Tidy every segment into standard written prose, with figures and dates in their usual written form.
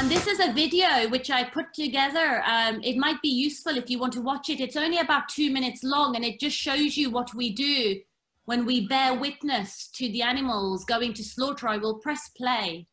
And this is a video which I put together. It might be useful if you want to watch it. It's only about 2 minutes long, and it just shows you what we do when we bear witness to the animals going to slaughter. I will press play.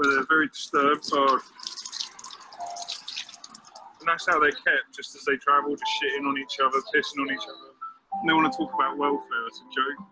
They're very disturbed, so and that's how they're kept, just as they travel, just shitting on each other, pissing on each other. And they want to talk about welfare as a joke.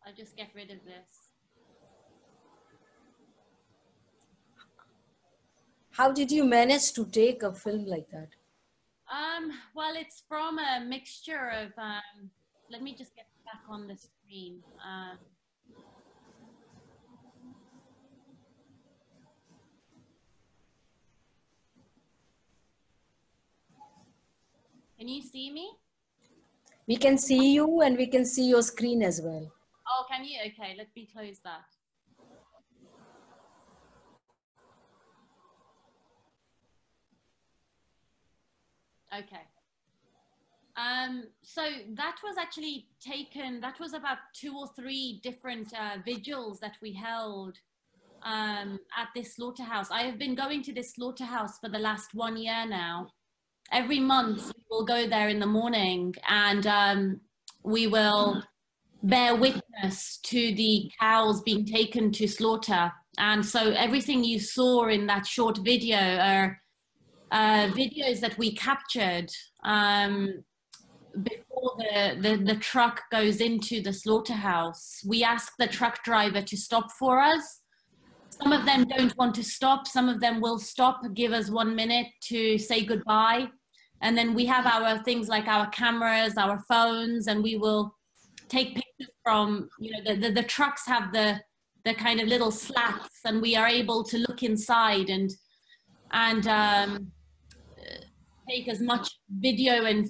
I'll just get rid of this. How did you manage to take a film like that? Well, it's from a mixture of, let me just get back on the screen. Can you see me? We can see you and we can see your screen as well. Oh, can you? Okay, let me close that. Okay. So that was actually taken, that was about 2 or 3 different vigils that we held at this slaughterhouse. I have been going to this slaughterhouse for the last 1 year now. Every month we'll go there in the morning, and we will bear witness to the cows being taken to slaughter. And so everything you saw in that short video are videos that we captured before the truck goes into the slaughterhouse. We ask the truck driver to stop for us. Some of them don't want to stop. Some of them will stop, give us 1 minute to say goodbye. And then we have our things like our cameras, our phones, and we will take pictures from, you know, the trucks have the kind of little slats, and we are able to look inside and take as much video and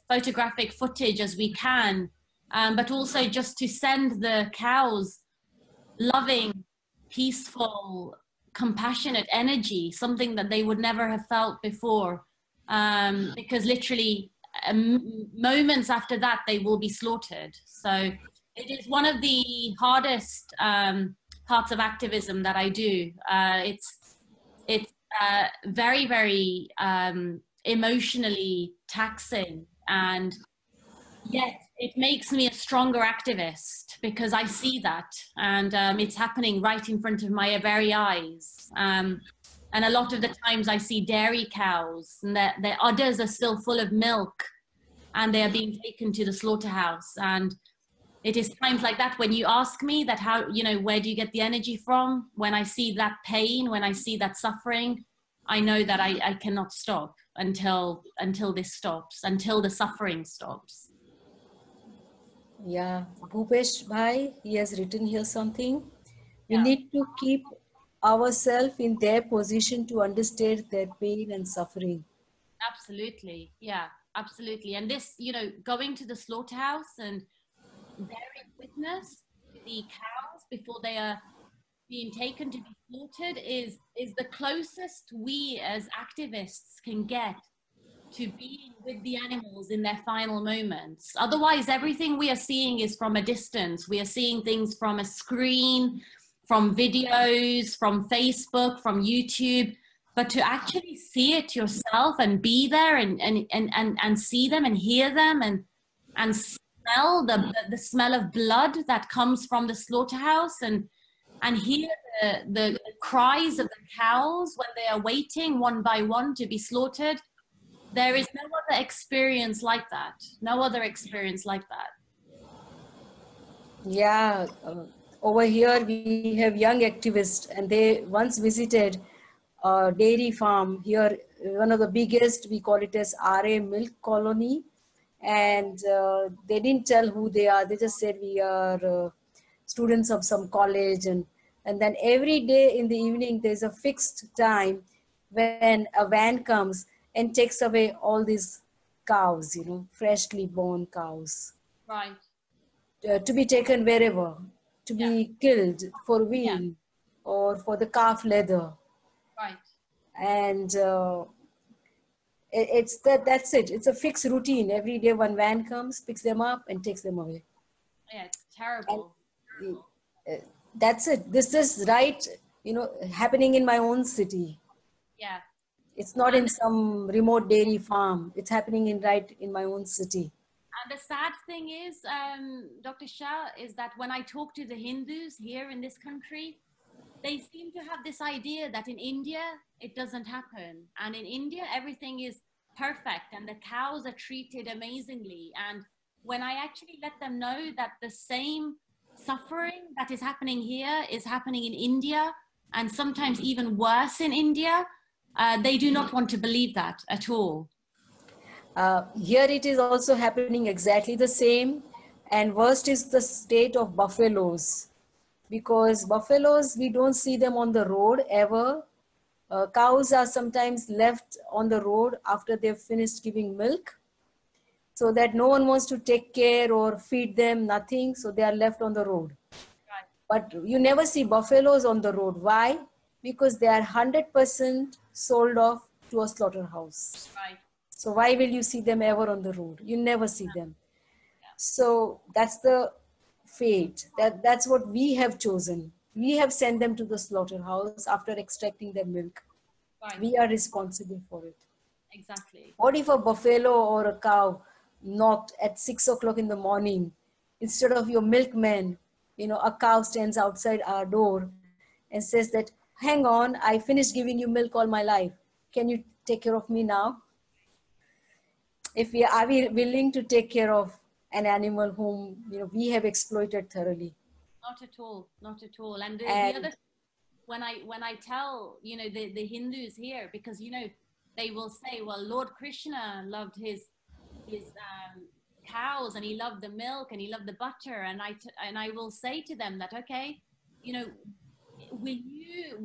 photographic footage as we can, but also just to send the cows loving, peaceful, compassionate energy, something that they would never have felt before, because literally moments after that they will be slaughtered. So it is one of the hardest parts of activism that I do. It's very, very emotionally taxing, and yet it makes me a stronger activist because I see that, and it's happening right in front of my very eyes. And a lot of the times I see dairy cows and their udders are still full of milk, and they are being taken to the slaughterhouse. And it is times like that when you ask me that, how, you know, where do you get the energy from? When I see that pain, when I see that suffering, I know that I cannot stop until this stops, until the suffering stops. Yeah, Bhupesh Bhai, he has written here something. We Yeah. need to keep ourselves in their position to understand their pain and suffering. Absolutely. Yeah, absolutely. And this, you know, going to the slaughterhouse and bearing witness to the cows before they are being taken to be slaughtered is the closest we as activists can get to being with the animals in their final moments. Otherwise, everything we are seeing is from a distance. We are seeing things from a screen, from videos, from Facebook, from YouTube. But to actually see it yourself and be there and see them and hear them and smell the smell of blood that comes from the slaughterhouse, and hear the cries of the cows when they are waiting one by one to be slaughtered. There is no other experience like that. No other experience like that. Yeah, over here we have young activists, and they once visited a dairy farm here, one of the biggest, we call it as RA Milk Colony. And they didn't tell who they are. They just said we are students of some college. And then every day in the evening, there's a fixed time when a van comes and takes away all these cows, you know, freshly born cows. Right. To be taken wherever, to be killed for veal or for the calf leather. Right. And that's it. It's a fixed routine. Every day one van comes, picks them up and takes them away. Yeah, it's terrible. And, that's it. This is right, you know, happening in my own city. Yeah. It's not in some remote dairy farm. It's happening right in my own city. And the sad thing is, Dr. Shah, is that when I talk to the Hindus here in this country, they seem to have this idea that in India, it doesn't happen. And in India, everything is perfect and the cows are treated amazingly. And when I actually let them know that the same suffering that is happening here is happening in India, and sometimes even worse in India, they do not want to believe that at all. Here it is also happening exactly the same. And worst is the state of buffaloes, because buffaloes, we don't see them on the road ever. Cows are sometimes left on the road after they've finished giving milk, so that no one wants to take care or feed them, nothing. So they are left on the road. Right. But you never see buffaloes on the road. Why? Because they are 100% sold off to a slaughterhouse. Right. So why will you see them ever on the road? You never see them. So that's the fate. That's what we have chosen. We have sent them to the slaughterhouse after extracting their milk. Right. We are responsible for it. Exactly. What if a buffalo or a cow knocked at 6 o'clock in the morning? Instead of your milkman, a cow stands outside our door and says that, hang on, I finished giving you milk all my life. Can you take care of me now? Are we willing to take care of an animal whom we have exploited thoroughly? Not at all. Not at all. And the And other, when I tell the Hindus here, because they will say, well, Lord Krishna loved his cows, and he loved the milk, and he loved the butter, and I will say to them that, okay, will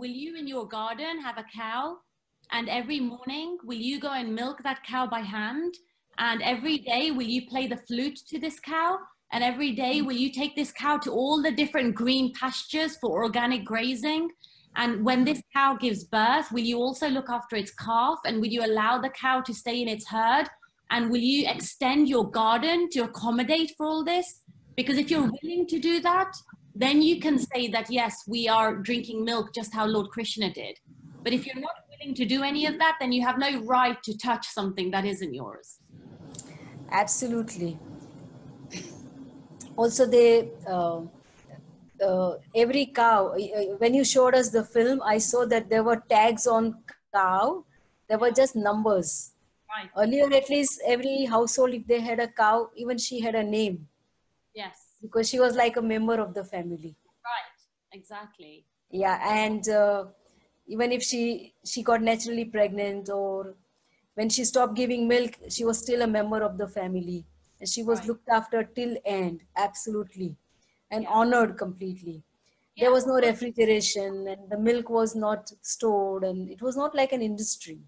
you in your garden have a cow, and every morning will you go and milk that cow by hand, and every day will you play the flute to this cow, and every day will you take this cow to all the different green pastures for organic grazing, and when this cow gives birth, will you also look after its calf, and will you allow the cow to stay in its herd, and will you extend your garden to accommodate for all this? Because if you're willing to do that, then you can say that, yes, we are drinking milk just how Lord Krishna did. But if you're not willing to do any of that, then you have no right to touch something that isn't yours. absolutely. Also, every cow, when you showed us the film, I saw that there were tags on cow. There were just numbers. Right. Earlier, at least every household, if they had a cow, even she had a name, Yes. because she was like a member of the family. Right. Exactly. Yeah, and even if she got naturally pregnant, or when she stopped giving milk, she was still a member of the family, and she was Right. looked after till end, absolutely, and Yeah. honored completely. There Yeah. was no refrigeration, and the milk was not stored, and it was not like an industry.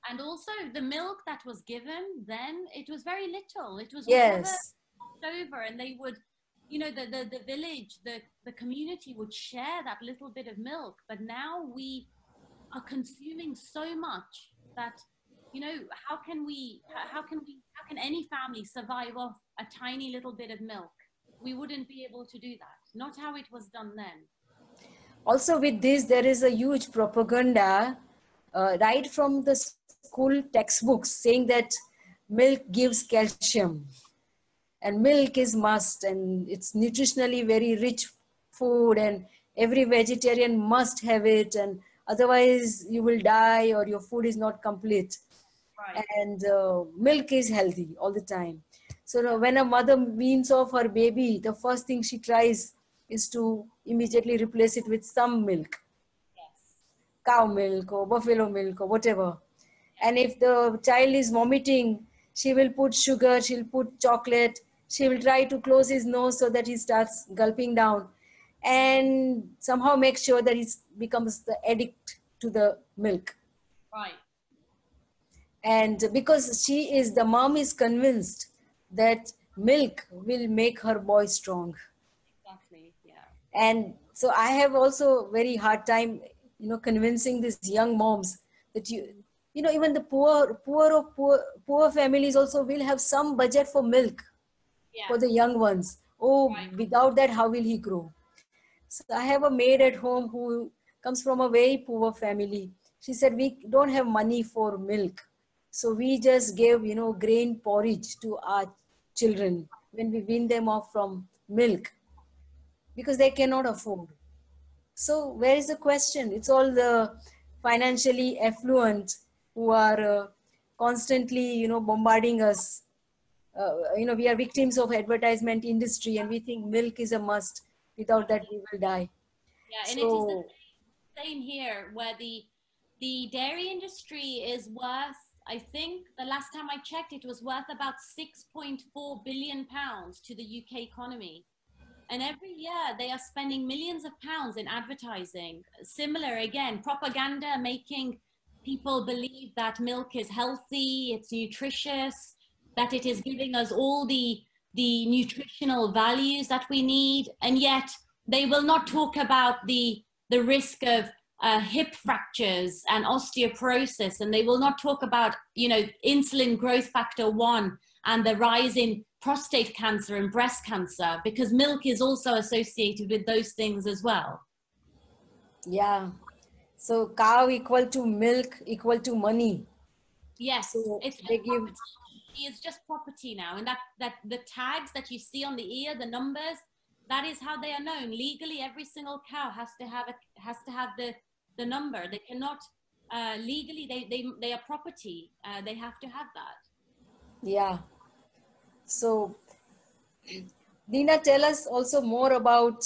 And also the milk that was given then, it was very little. It was whatever Yes, left over, and they would, the village, the community would share that little bit of milk. But now we are consuming so much that, how can any family survive off a tiny little bit of milk? We wouldn't be able to do that. Not how it was done then. also with this there is a huge propaganda, right from the school textbooks, saying that milk gives calcium, and milk is must, and it's nutritionally very rich food, and every vegetarian must have it, and otherwise you will die or your food is not complete. Right. And milk is healthy all the time. So now when a mother weans off her baby, the first thing she tries is to immediately replace it with some milk, Yes. cow milk or buffalo milk or whatever. And if the child is vomiting, she will put sugar, she'll put chocolate, she will try to close his nose so that he starts gulping down, and somehow make sure that he becomes the addict to the milk. Right. And because the mom is convinced that milk will make her boy strong. Exactly. Yeah. And so I have also very hard time, convincing these young moms that even the poor families also will have some budget for milk Yeah. for the young ones. Oh, Right. without that, how will he grow? So I have a maid at home who comes from a very poor family. She said, we don't have money for milk. So we just gave, grain porridge to our children when we wean them off from milk, because they cannot afford. So where is the question? It's all the financially affluent who are constantly, bombarding us. We are victims of advertisement industry, and we think milk is a must. Without that, we will die. Yeah, and it is the So same here, where the dairy industry is worth I think the last time I checked, it was worth about £6.4 billion to the UK economy. And every year they are spending millions of pounds in advertising. Similar, again, propaganda, making people believe that milk is healthy, it's nutritious, that it is giving us all the nutritional values that we need. And yet they will not talk about the risk of hip fractures and osteoporosis. And they will not talk about, you know, insulin growth factor 1 and the rise in prostate cancer and breast cancer, because milk is also associated with those things as well. Yeah. So cow equal to milk equal to money. Yes, So it's they give. She is just property now, and that the tags that you see on the ear, the numbers, that is how they are known legally. Every single cow has to have the number. They cannot legally. They are property. They have to have that. Yeah. So, Dina, tell us also more about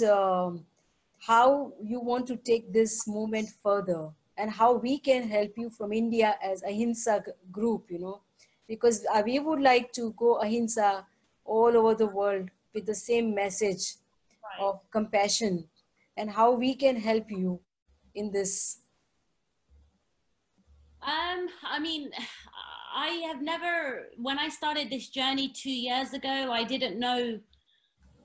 how you want to take this movement further and how we can help you from India as Ahimsa group, you know, because we would like to go Ahimsa all over the world with the same message of compassion, and how we can help you in this. I mean, I have never, when I started this journey 2 years ago, I didn't know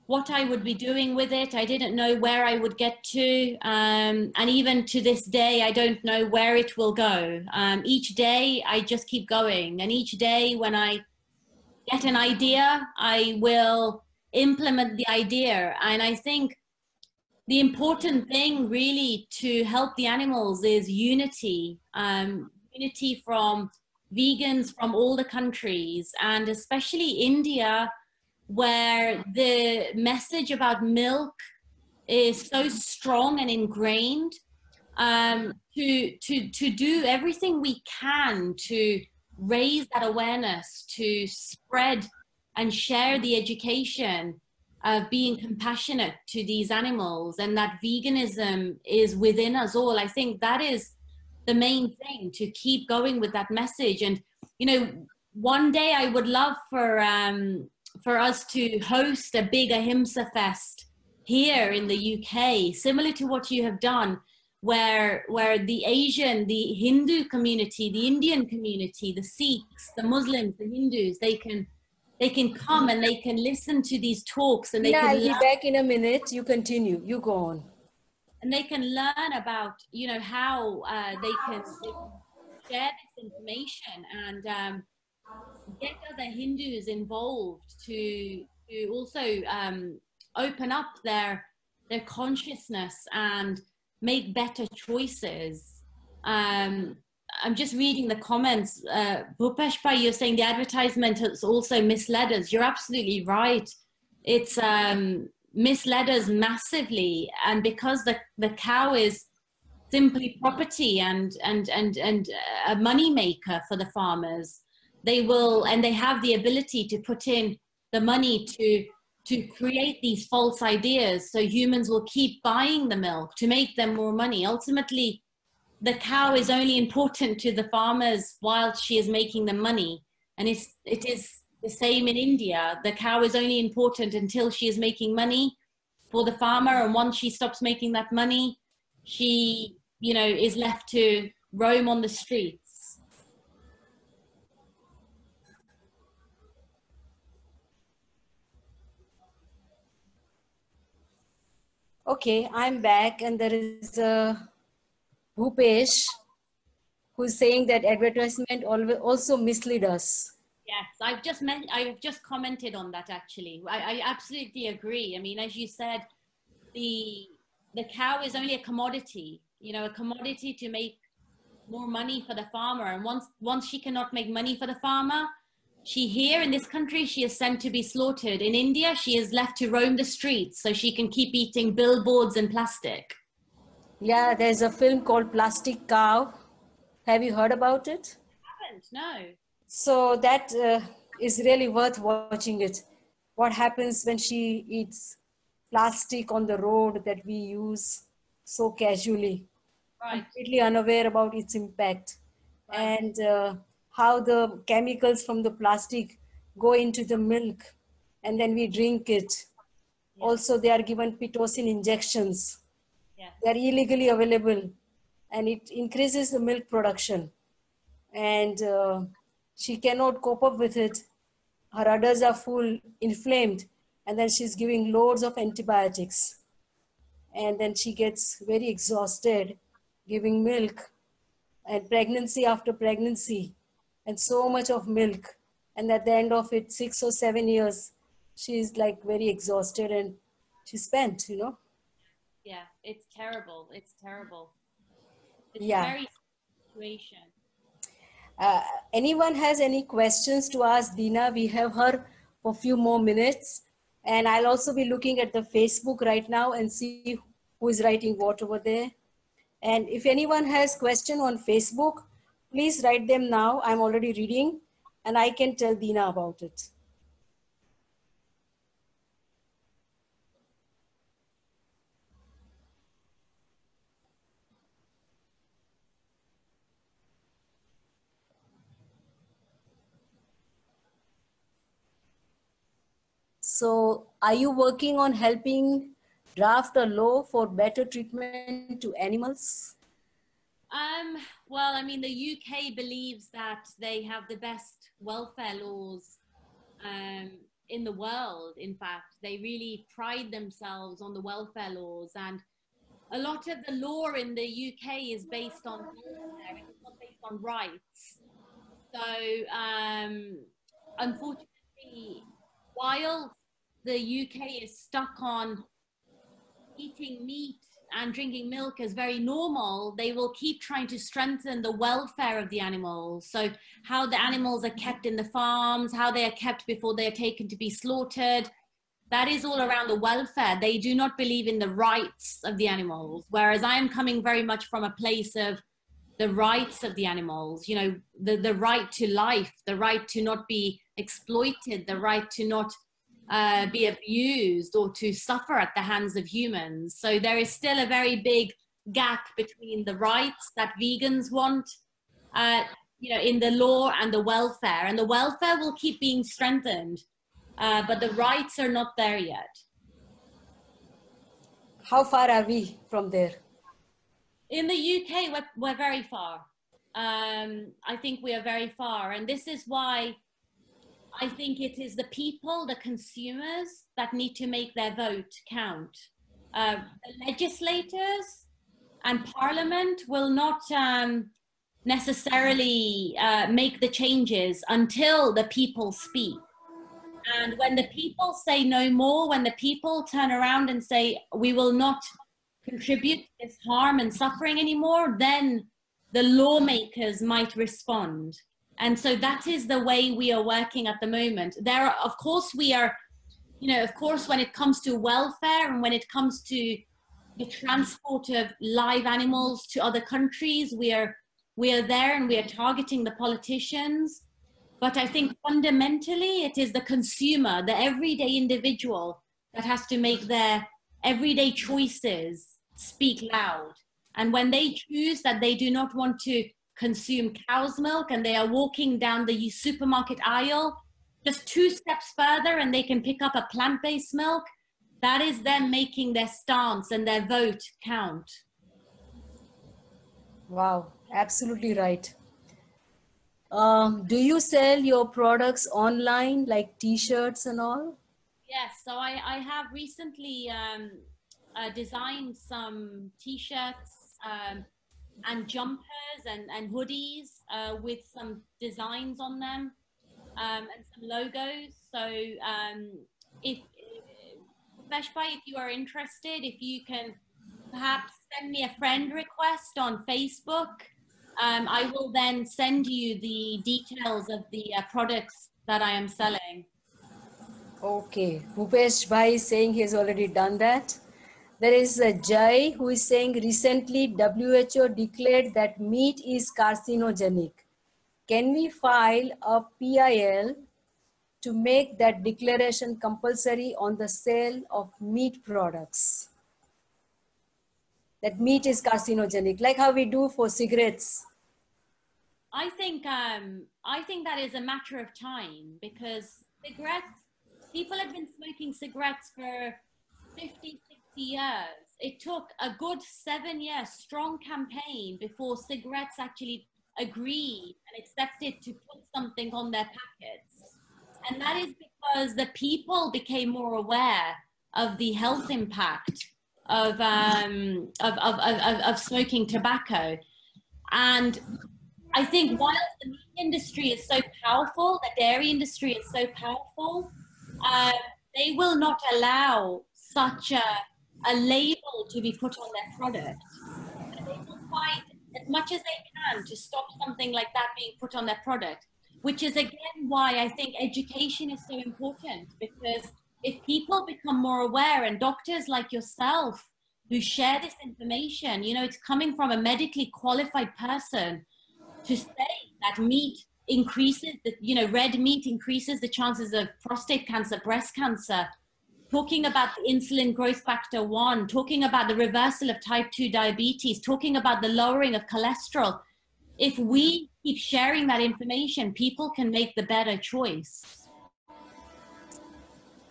what I would be doing with it. I didn't know where I would get to. And even to this day, I don't know where it will go. Each day I just keep going. And each day when I get an idea, I will implement the idea. And I think the important thing really to help the animals is unity. Unity from vegans from all the countries, and especially India, where the message about milk is so strong and ingrained. To do everything we can to raise that awareness, to spread and share the education of being compassionate to these animals, and that veganism is within us all. I think that is the main thing, to keep going with that message. And, you know, one day I would love for us to host a big Ahimsa Fest here in the UK, similar to what you have done, where the Asian, the Hindu community, the Indian community, the Sikhs, the Muslims, the Hindus, they can come and they can listen to these talks, and they can I'll be back in a minute. You continue. You go on. And they can learn about, you know, how they can share this information and get other Hindus involved to also open up their consciousness and make better choices. I'm just reading the comments. Rupa Shah, you're saying the advertisement has also misled us. You're absolutely right. It's misled us massively, and because the cow is simply property and a money maker for the farmers, they will, and they have the ability to put in the money to create these false ideas, so humans will keep buying the milk to make them more money. Ultimately, the cow is only important to the farmers while she is making them money, and it is the same in India. The cow is only important until she is making money for the farmer, and once she stops making that money, she, you know, is left to roam on the streets. Okay, I'm back, and there is Bhupesh who's saying that advertisement also mislead us. Yes, I've just commented on that actually. I absolutely agree. I mean, as you said, the cow is only a commodity, you know, a commodity to make more money for the farmer. And once she cannot make money for the farmer, here in this country, she is sent to be slaughtered. In India, she is left to roam the streets so she can keep eating billboards and plastic. Yeah, there's a film called Plastic Cow. Have you heard about it? I haven't, no. So that is really worth watching it. What happens when she eats plastic on the road that we use so casually, Right. completely unaware about its impact. Right. And how the chemicals from the plastic go into the milk and then we drink it. Yeah. Also, they are given Pitocin injections. Yes. They are illegally available and it increases the milk production. And she cannot cope up with it. Her udders are full, inflamed, and then she's giving loads of antibiotics. And then she gets very exhausted giving milk, and pregnancy after pregnancy, and so much of milk. And at the end of it, 6 or 7 years, she's like very exhausted and she's spent, you know. Yeah, it's terrible. It's terrible. It's a Yeah. very situation. Anyone has any questions to ask Dina? We have her for a few more minutes. And I'll also be looking at the Facebook right now and see who is writing what over there. And if anyone has question on Facebook, please write them now. I'm already reading and I can tell Dina about it. So are you working on helping draft a law for better treatment to animals? Well, I mean, the UK believes that they have the best welfare laws in the world. In fact, they really pride themselves on the welfare laws, and a lot of the law in the UK is based on welfare. It's not based on rights. So, unfortunately, while the UK is stuck on eating meat and drinking milk as very normal, they will keep trying to strengthen the welfare of the animals. So how the animals are kept in the farms, how they are kept before they are taken to be slaughtered, that is all around the welfare. They do not believe in the rights of the animals, whereas I am coming very much from a place of the rights of the animals, you know, the right to life, the right to not be exploited, the right to not be abused or to suffer at the hands of humans. So there is still a very big gap between the rights that vegans want, you know, in the law and the welfare. And the welfare will keep being strengthened, but the rights are not there yet. How far are we from there? In the UK, we're very far. I think we are very far. And this is why I think it is the people, the consumers, that need to make their vote count. The legislators and parliament will not necessarily make the changes until the people speak. And when the people say no more, when the people turn around and say, we will not contribute to this harm and suffering anymore, then the lawmakers might respond. And so that is the way we are working at the moment. There are, of course, we are, you know, of course, when it comes to welfare and when it comes to the transport of live animals to other countries, we are there and we are targeting the politicians. But I think fundamentally it is the consumer, the everyday individual, that has to make their everyday choices speak loud. And when they choose that they do not want to consume cow's milk and they are walking down the supermarket aisle just 2 steps further and they can pick up a plant-based milk, that is them making their stance and their vote count. Wow, absolutely right. Do you sell your products online, like t-shirts and all? Yes, so I have recently designed some t-shirts and jumpers and hoodies with some designs on them and some logos. So if Veshbhai, if you are interested, if you can perhaps send me a friend request on Facebook, I will then send you the details of the products that I am selling. Okay, Bhupesh Bhai is saying he has already done that. There is a Jai who is saying recently WHO declared that meat is carcinogenic. Can we file a PIL to make that declaration compulsory on the sale of meat products? That meat is carcinogenic, like how we do for cigarettes. I think that is a matter of time, because cigarettes, people have been smoking cigarettes for 50, 60 years. It took a good 7 year strong campaign before cigarettes actually agreed and accepted to put something on their packets. And that is because the people became more aware of the health impact of smoking tobacco. And I think while the meat industry is so powerful, the dairy industry is so powerful, they will not allow such a label to be put on their product. And they will fight as much as they can to stop something like that being put on their product, which is again why I think education is so important, because if people become more aware, and doctors like yourself who share this information, you know, it's coming from a medically qualified person, to say that meat increases, you know, red meat increases the chances of prostate cancer, breast cancer, talking about the insulin growth factor 1, talking about the reversal of type 2 diabetes, talking about the lowering of cholesterol. If we keep sharing that information, people can make the better choice.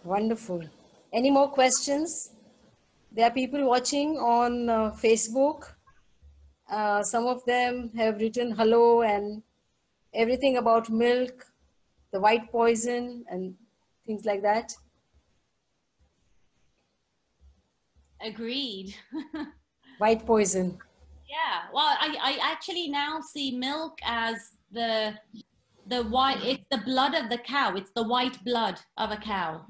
Wonderful. Any more questions? There are people watching on Facebook. Some of them have written hello and everything about milk, the white poison and things like that. Agreed. White poison. Yeah, well, I actually now see milk as the white, it's the blood of the cow. It's the white blood of a cow.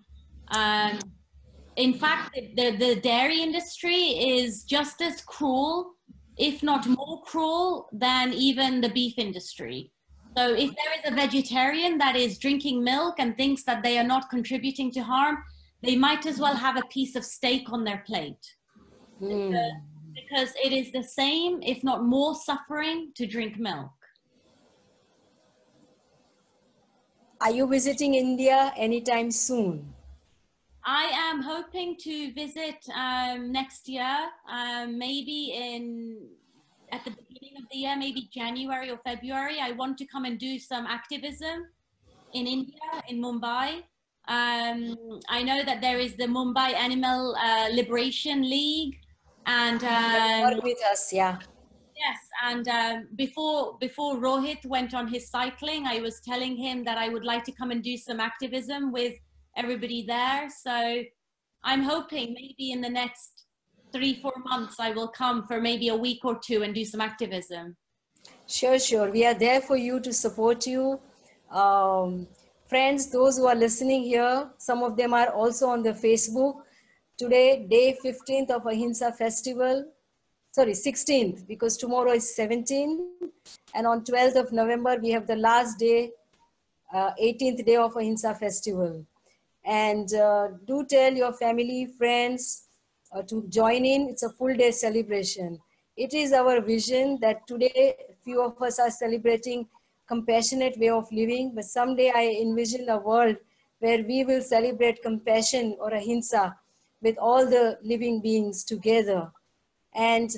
In fact, the dairy industry is just as cruel, if not more cruel, than even the beef industry. So if there is a vegetarian that is drinking milk and thinks that they are not contributing to harm, they might as well have a piece of steak on their plate. Because it is the same, if not more suffering, to drink milk. Are you visiting India anytime soon? I am hoping to visit next year, maybe at the beginning of the year, maybe January or February. I want to come and do some activism in India, in Mumbai. I know that there is the Mumbai Animal Liberation League, and work with us, yeah. yes, and before Rohit went on his cycling, I was telling him that I would like to come and do some activism with everybody there. So I'm hoping maybe in the next 3-4 months I will come for maybe a week or 2 and do some activism. Sure. We are there for you, to support you. Friends, those who are listening here, some of them are also on the Facebook. Today, day 15th of Ahimsa Festival. Sorry, 16th, because tomorrow is 17th. And on 12th of November, we have the last day, 18th day of Ahimsa Festival. And do tell your family, friends to join in. It's a full day celebration. It is our vision that today, few of us are celebrating compassionate way of living, but someday I envision a world where we will celebrate compassion or ahimsa with all the living beings together. And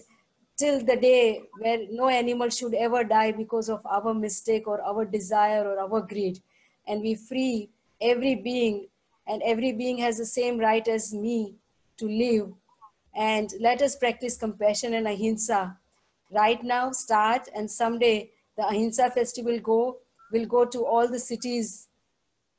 till the day where no animal should ever die because of our mistake or our desire or our greed. And we free every being, and every being has the same right as me to live. And let us practice compassion and ahimsa right now, start, and someday the Ahimsa Festival will go to all the cities,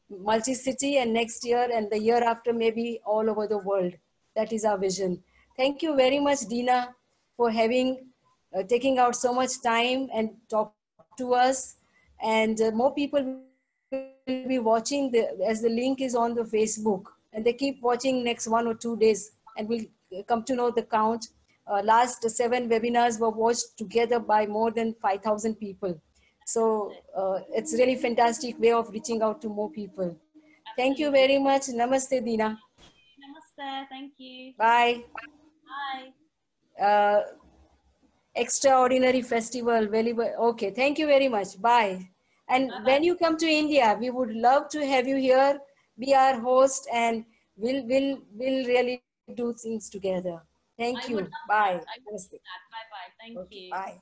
multi-city, and next year and the year after maybe all over the world. That is our vision. Thank you very much, Dina, for taking out so much time and talk to us. And more people will be watching as the link is on the Facebook, and they keep watching next 1 or 2 days, and we'll come to know the count. Last 7 webinars were watched together by more than 5,000 people. So it's really fantastic way of reaching out to more people. Thank you very much. Namaste, Dina. Namaste. Thank you. Bye. Bye. Extraordinary festival. Okay. Thank you very much. Bye. And when you come to India, we would love to have you here, be our host, and we'll really do things together. Thank you. Bye. Bye-bye. Thank you. Bye.